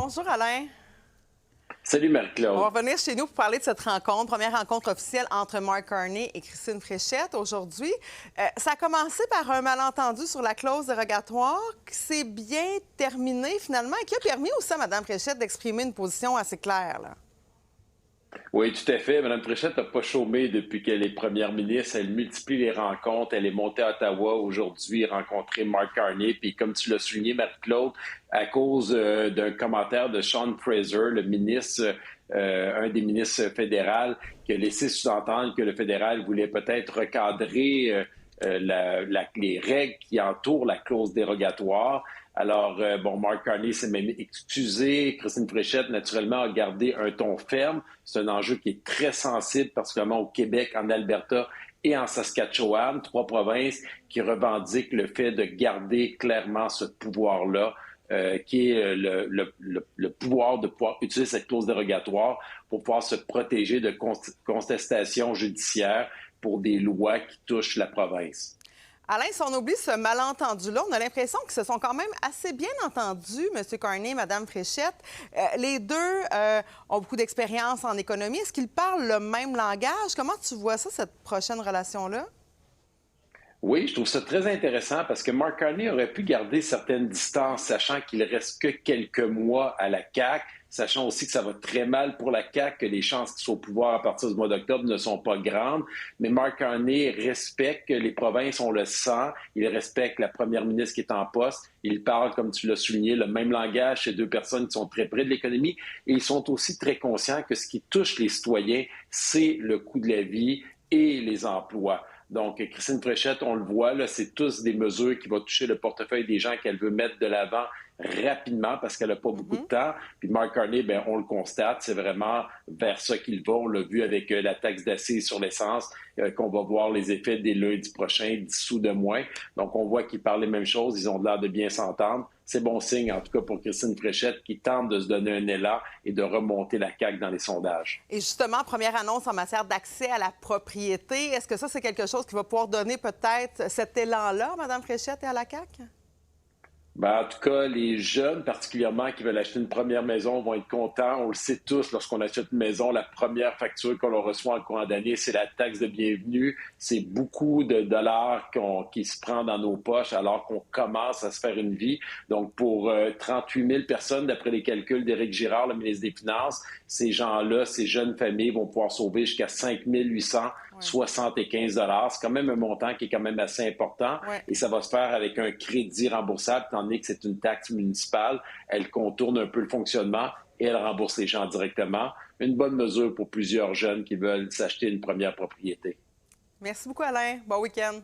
Bonjour Alain. Salut On va Marie-Claude. revenir chez nous pour parler de cette rencontre, première rencontre officielle entre Mark Carney et Christine Fréchette aujourd'hui. Ça a commencé par un malentendu sur la clause dérogatoire qui s'est bien terminé finalement et qui a permis aussi à Mme Fréchette d'exprimer une position assez claire, là. Oui, tout à fait. Mme Fréchette n'a pas chômé depuis qu'elle est première ministre. Elle multiplie les rencontres. Elle est montée à Ottawa aujourd'hui, rencontrer Mark Carney. Puis comme tu l'as souligné, Marie-Claude, à cause d'un commentaire de Sean Fraser, le ministre, un des ministres fédéraux, qui a laissé sous-entendre que le fédéral voulait peut-être recadrer les règles qui entourent la clause dérogatoire. Alors, Mark Carney s'est même excusé. Christine Fréchette, naturellement, a gardé un ton ferme. C'est un enjeu qui est très sensible, particulièrement au Québec, en Alberta et en Saskatchewan, 3 provinces qui revendiquent le fait de garder clairement ce pouvoir-là, qui est le pouvoir de pouvoir utiliser cette clause dérogatoire pour pouvoir se protéger de contestations judiciaires pour des lois qui touchent la province. Alain, si on oublie ce malentendu-là, on a l'impression qu'ils se sont quand même assez bien entendus, M. Carney et Mme Fréchette. Les deux ont beaucoup d'expérience en économie. Est-ce qu'ils parlent le même langage? Comment tu vois ça, cette prochaine relation-là? Oui, je trouve ça très intéressant parce que Mark Carney aurait pu garder certaines distances, sachant qu'il reste que quelques mois à la CAQ, sachant aussi que ça va très mal pour la CAQ, que les chances qu'il soit au pouvoir à partir du mois d'octobre ne sont pas grandes. Mais Mark Carney respecte que les provinces, on le sent, il respecte la première ministre qui est en poste. Il parle, comme tu l'as souligné, le même langage chez deux personnes qui sont très près de l'économie. Et ils sont aussi très conscients que ce qui touche les citoyens, c'est le coût de la vie et les emplois. Donc, Christine Fréchette, on le voit, là, c'est tous des mesures qui vont toucher le portefeuille des gens qu'elle veut mettre de l'avant rapidement parce qu'elle n'a pas beaucoup de temps. Puis Mark Carney, bien, on le constate, c'est vraiment vers ça qu'il va. On l'a vu avec la taxe d'assises sur l'essence, qu'on va voir les effets dès lundi prochain, 10 sous de moins. Donc, on voit qu'ils parlent les mêmes choses, ils ont l'air de bien s'entendre. C'est bon signe, en tout cas, pour Christine Fréchette, qui tente de se donner un élan et de remonter la CAQ dans les sondages. Et justement, première annonce en matière d'accès à la propriété. Est-ce que ça, c'est quelque chose qui va pouvoir donner peut-être cet élan-là à Mme Fréchette et à la CAQ? Ben, en tout cas, les jeunes, particulièrement, qui veulent acheter une première maison, vont être contents. On le sait tous, lorsqu'on achète une maison, la première facture qu'on reçoit en courant d'année, c'est la taxe de bienvenue. C'est beaucoup de dollars qui se prend dans nos poches alors qu'on commence à se faire une vie. Donc, pour 38 000 personnes, d'après les calculs d'Éric Girard, le ministre des Finances, ces gens-là, ces jeunes familles vont pouvoir sauver jusqu'à 5 875 $. C'est quand même un montant qui est quand même assez important. Ouais. Et ça va se faire avec un crédit remboursable, tandis que c'est une taxe municipale. Elle contourne un peu le fonctionnement et elle rembourse les gens directement. Une bonne mesure pour plusieurs jeunes qui veulent s'acheter une première propriété. Merci beaucoup, Alain. Bon week-end.